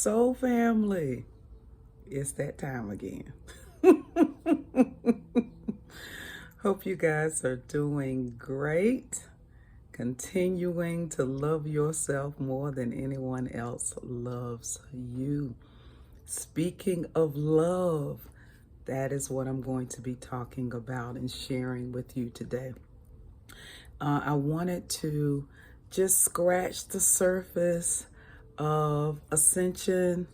Soul family, it's that time again. Hope you guys are doing great, continuing to love yourself more than anyone else loves you. Speaking of love, that is what I'm going to be talking about and sharing with you today. I wanted to just scratch the surface of Ascension,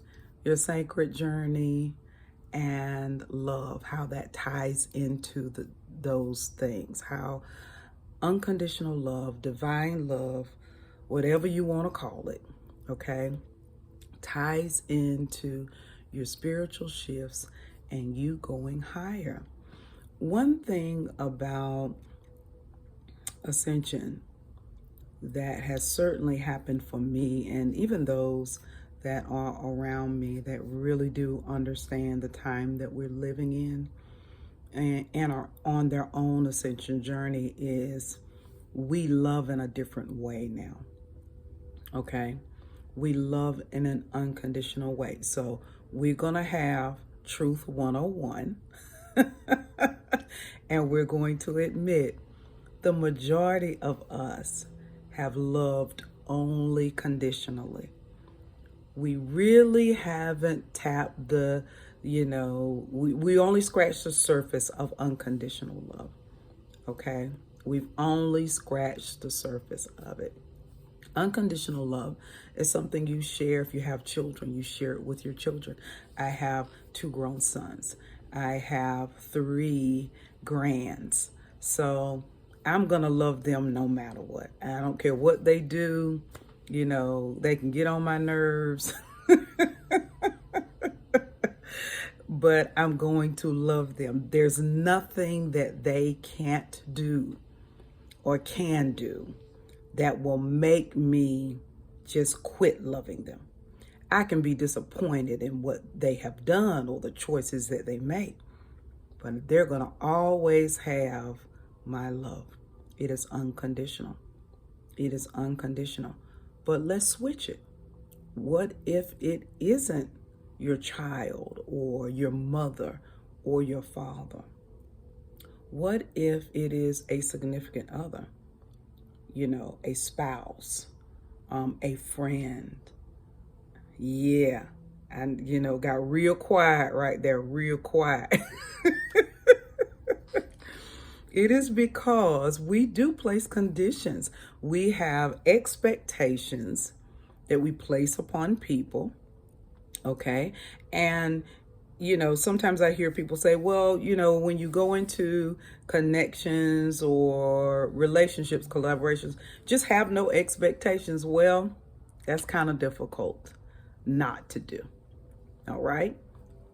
your sacred journey, and love, how that ties into those things, how unconditional love, divine love, whatever you want to call it, okay, ties into your spiritual shifts and you going higher. One thing about Ascension that has certainly happened for me, and even those that are around me that really do understand the time that we're living in and are on their own ascension journey, is we love in a different way now. Okay? We love in an unconditional way. So we're going to have Truth 101, and we're going to admit the majority of us have loved only conditionally. We really haven't tapped we only scratched the surface of unconditional love, okay? We've only scratched the surface of it. Unconditional love is something you share. If you have children, you share it with your children. I have 2 grown sons. I have 3 grands. So I'm going to love them no matter what. I don't care what they do. They can get on my nerves. But I'm going to love them. There's nothing that they can't do or can do that will make me just quit loving them. I can be disappointed in what they have done or the choices that they make, but they're going to always have my love. It is unconditional. It is unconditional. But let's switch it. What if it isn't your child or your mother or your father? What if it is a significant other? A spouse, a friend. Yeah. And, got real quiet right there, real quiet. It is because we do place conditions. We have expectations that we place upon people, okay? And, sometimes I hear people say, well, when you go into connections or relationships, collaborations, just have no expectations. Well, that's kind of difficult not to do, all right?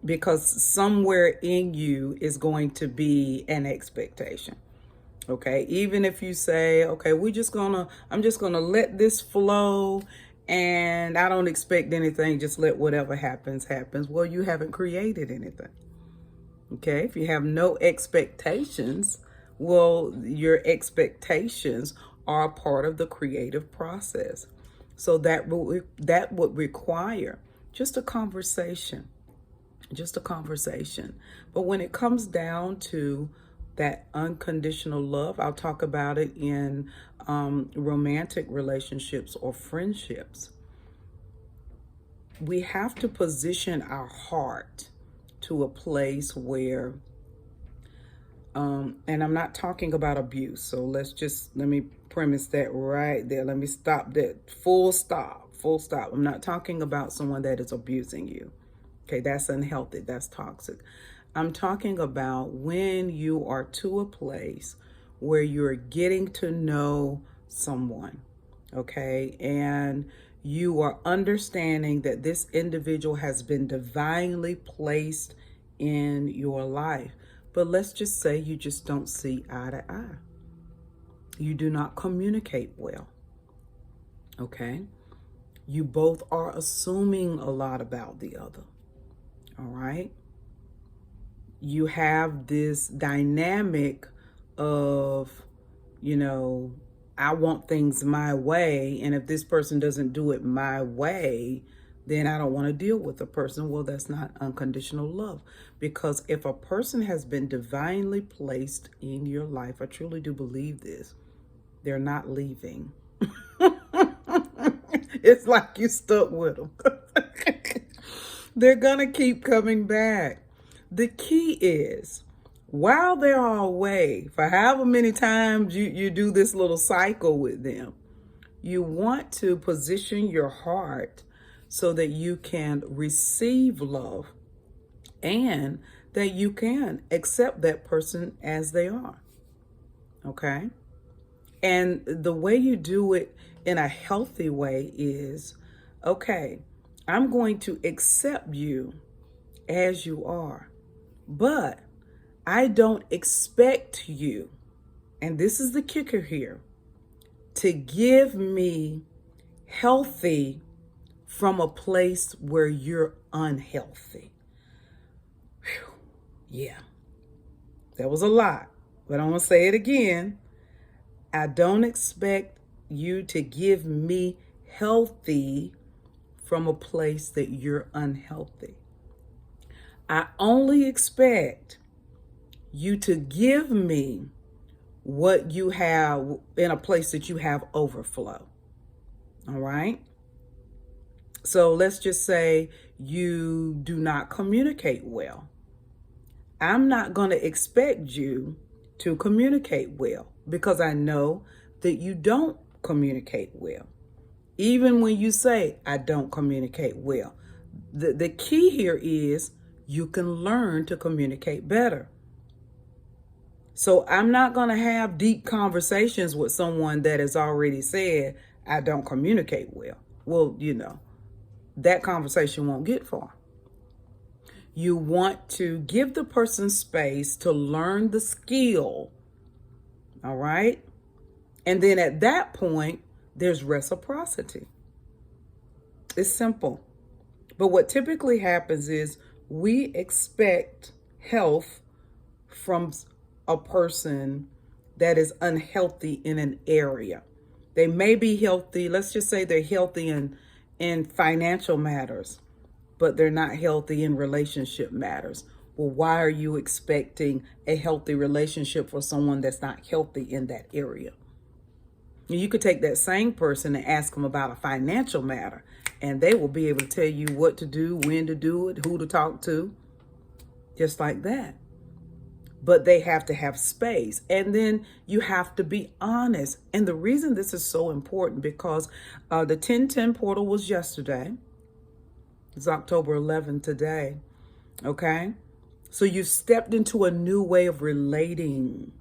Because somewhere in you is going to be an expectation. Okay, even if you say, okay, I'm just gonna let this flow and I don't expect anything, just let whatever happens. Well, you haven't created anything. Okay, if you have no expectations, well, your expectations are part of the creative process. So that would require just a conversation. But when it comes down to that unconditional love, I'll talk about it in romantic relationships or friendships. We have to position our heart to a place where, and I'm not talking about abuse. So let me premise that right there. Let me stop that. Full stop. I'm not talking about someone that is abusing you. Okay, that's unhealthy, that's toxic. I'm talking about when you are to a place where you're getting to know someone, okay, and you are understanding that this individual has been divinely placed in your life. But let's just say you just don't see eye to eye. You do not communicate well, okay? You both are assuming a lot about the other. All right. You have this dynamic of, I want things my way. And if this person doesn't do it my way, then I don't want to deal with the person. Well, that's not unconditional love. Because if a person has been divinely placed in your life, I truly do believe this, they're not leaving. It's like you stuck with them. They're going to keep coming back. The key is, while they're away, for however many times you do this little cycle with them, you want to position your heart so that you can receive love and that you can accept that person as they are. Okay? And the way you do it in a healthy way is, okay, I'm going to accept you as you are, but I don't expect you, and this is the kicker here, to give me healthy from a place where you're unhealthy. Whew. Yeah, that was a lot, but I'm going to say it again. I don't expect you to give me healthy from a place that you're unhealthy. I only expect you to give me what you have in a place that you have overflow. All right? So let's just say you do not communicate well. I'm not going to expect you to communicate well because I know that you don't communicate well. Even when you say, I don't communicate well. The key here is you can learn to communicate better. So I'm not going to have deep conversations with someone that has already said, I don't communicate well. Well, that conversation won't get far. You want to give the person space to learn the skill. All right? And then at that point, there's reciprocity. It's simple. But what typically happens is we expect health from a person that is unhealthy in an area. They may be healthy. Let's just say they're healthy in financial matters, but they're not healthy in relationship matters. Well, why are you expecting a healthy relationship for someone that's not healthy in that area? You could take that same person and ask them about a financial matter, and they will be able to tell you what to do, when to do it, who to talk to, just like that. But they have to have space. And then you have to be honest. And the reason this is so important, because the 1010 portal was yesterday. It's October 11th today. Okay? So you stepped into a new way of relating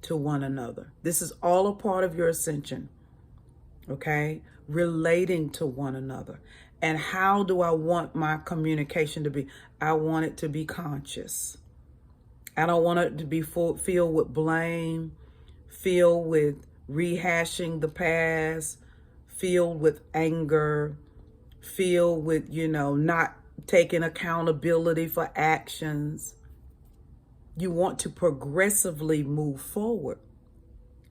to one another. This is all a part of your ascension. Okay? Relating to one another. And how do I want my communication to be? I want it to be conscious. I don't want it to be filled with blame, filled with rehashing the past, filled with anger, filled with, not taking accountability for actions. You want to progressively move forward.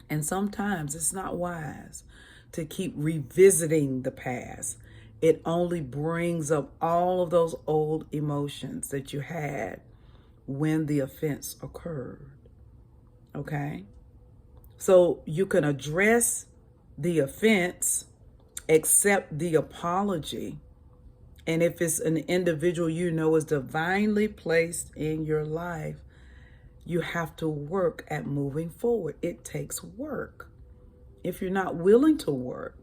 And sometimes it's not wise to keep revisiting the past. It only brings up all of those old emotions that you had when the offense occurred. Okay? So you can address the offense, accept the apology, and if it's an individual is divinely placed in your life, you have to work at moving forward. It takes work. If you're not willing to work,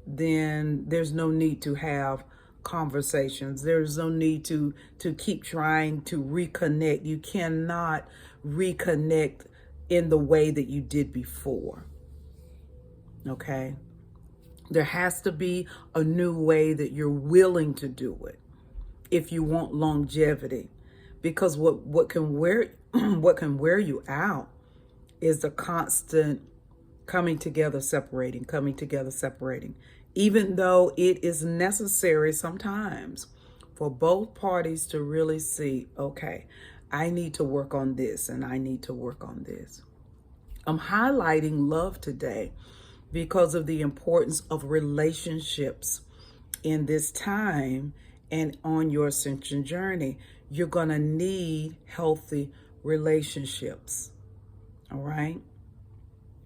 then there's no need to have conversations. There's no need to keep trying to reconnect. You cannot reconnect in the way that you did before. Okay? There has to be a new way that you're willing to do it if you want longevity. Because what can wear you out is the constant coming together, separating, even though it is necessary sometimes for both parties to really see, okay, I need to work on this and I need to work on this. I'm highlighting love today because of the importance of relationships in this time and on your ascension journey, you're going to need healthy relationships. All right?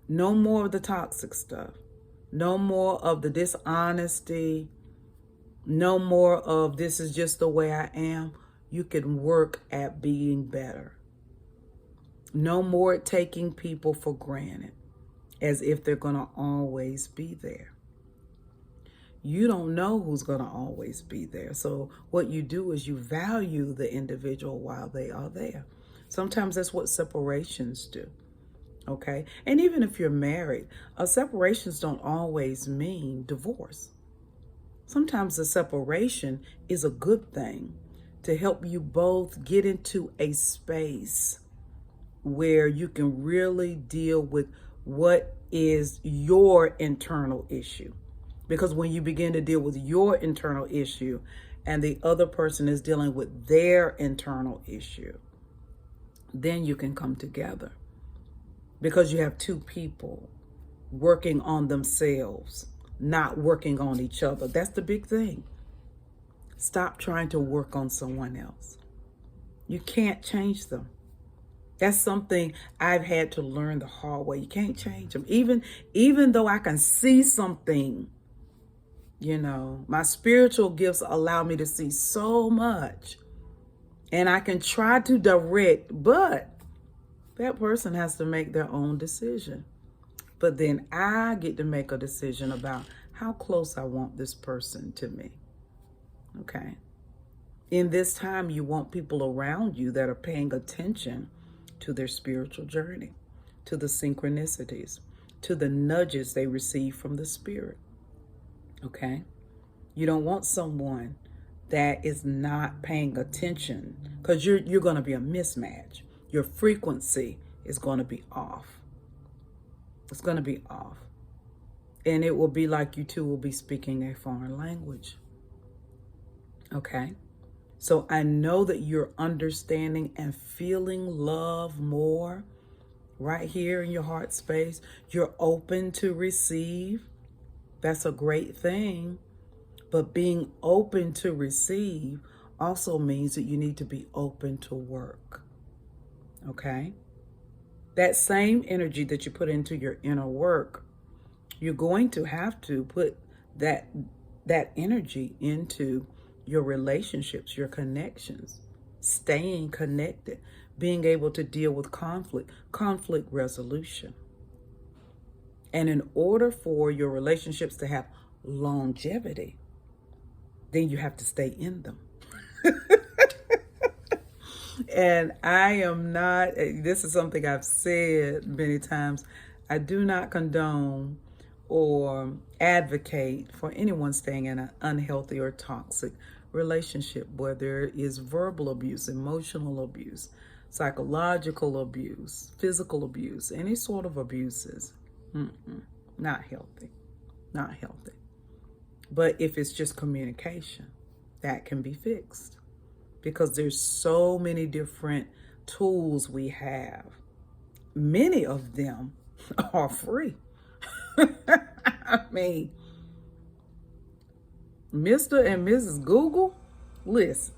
No more of the toxic stuff. No more of the dishonesty. No more of this is just the way I am. You can work at being better. No more taking people for granted as if they're going to always be there. You don't know who's going to always be there. So what you do is you value the individual while they are there. Sometimes that's what separations do. Okay? And even if you're married, separations don't always mean divorce. Sometimes the separation is a good thing to help you both get into a space where you can really deal with what is your internal issue. Because when you begin to deal with your internal issue and the other person is dealing with their internal issue, then you can come together. Because you have two people working on themselves, not working on each other. That's the big thing. Stop trying to work on someone else. You can't change them. That's something I've had to learn the hard way. You can't change them. Even though I can see something, my spiritual gifts allow me to see so much. And I can try to direct, but that person has to make their own decision. But then I get to make a decision about how close I want this person to me. Okay? In this time, you want people around you that are paying attention to their spiritual journey, to the synchronicities, to the nudges they receive from the spirit. Okay? You don't want someone that is not paying attention, because you're going to be a mismatch. Your frequency is going to be off. It's going to be off. And it will be like you two will be speaking a foreign language. Okay? So I know that you're understanding and feeling love more right here in your heart space. You're open to receive. That's a great thing. But being open to receive also means that you need to be open to work. Okay? That same energy that you put into your inner work, you're going to have to put that energy into your relationships, your connections, staying connected, being able to deal with conflict resolution. And in order for your relationships to have longevity, then you have to stay in them. And I am not, this is something I've said many times, I do not condone or advocate for anyone staying in an unhealthy or toxic relationship where there is verbal abuse, emotional abuse, psychological abuse, physical abuse, any sort of abuses. Not healthy. Not healthy. But if it's just communication, that can be fixed. Because there's so many different tools we have. Many of them are free. I mean, Mr. and Mrs. Google, listen,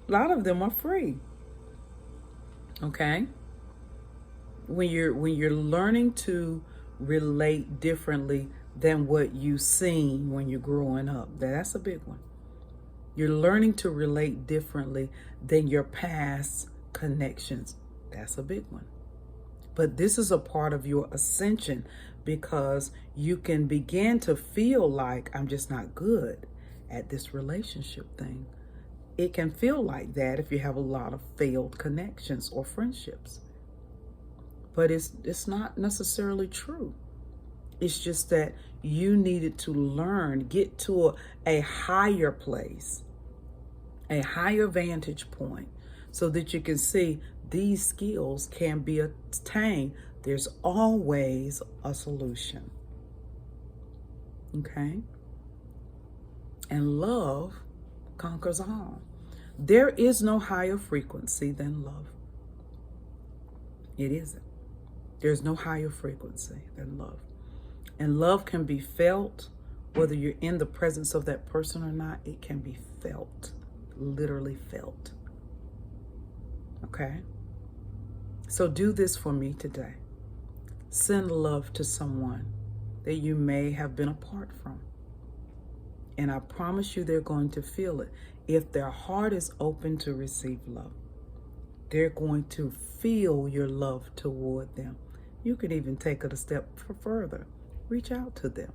a lot of them are free. Okay? When you're learning to relate differently than what you've seen when you're growing up, that's a big one. You're learning to relate differently than your past connections. That's a big one. But this is a part of your ascension, because you can begin to feel like I'm just not good at this relationship thing. It can feel like that if you have a lot of failed connections or friendships. But it's not necessarily true. It's just that you needed to learn, get to a higher place, a higher vantage point, so that you can see these skills can be attained. There's always a solution. Okay? And love conquers all. There is no higher frequency than love. It isn't. There's no higher frequency than love. And love can be felt Whether you're in the presence of that person or not, it can be felt, literally felt. Okay? So do this for me today. Send love to someone that you may have been apart from. And I promise you they're going to feel it. If their heart is open to receive love, they're going to feel your love toward them. You can even take it a step further. Reach out to them.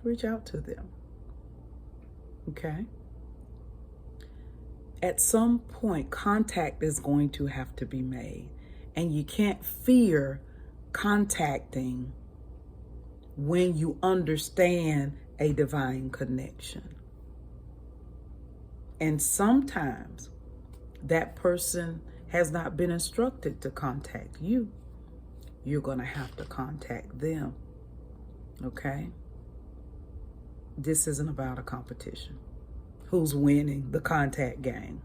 Reach out to them. Okay? At some point, contact is going to have to be made. And you can't fear contacting when you understand a divine connection. And sometimes that person has not been instructed to contact you. You're going to have to contact them. Okay? This isn't about a competition. Who's winning the contact game?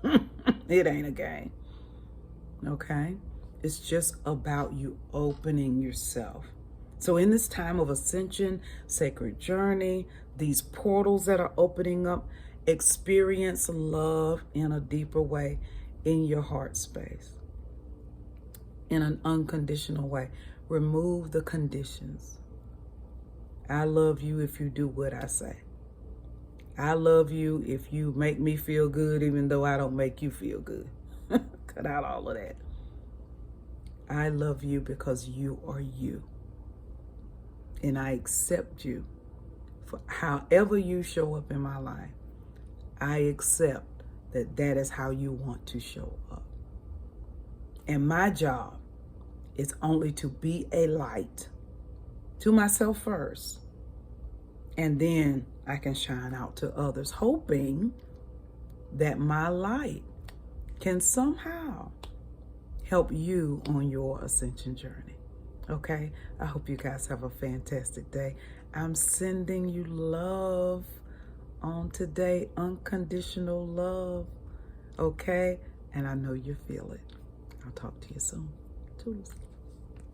It ain't a game. Okay? It's just about you opening yourself. So in this time of ascension, sacred journey, these portals that are opening up, experience love in a deeper way in your heart space. In an unconditional way. Remove the conditions. I love you if you do what I say. I love you if you make me feel good even though I don't make you feel good. Cut out all of that. I love you because you are you. And I accept you for however you show up in my life. I accept that that is how you want to show up. And my job is only to be a light to myself first. And then I can shine out to others, hoping that my light can somehow help you on your ascension journey. Okay? I hope you guys have a fantastic day. I'm sending you love on today, unconditional love. Okay? And I know you feel it. I'll talk to you soon. Toodles.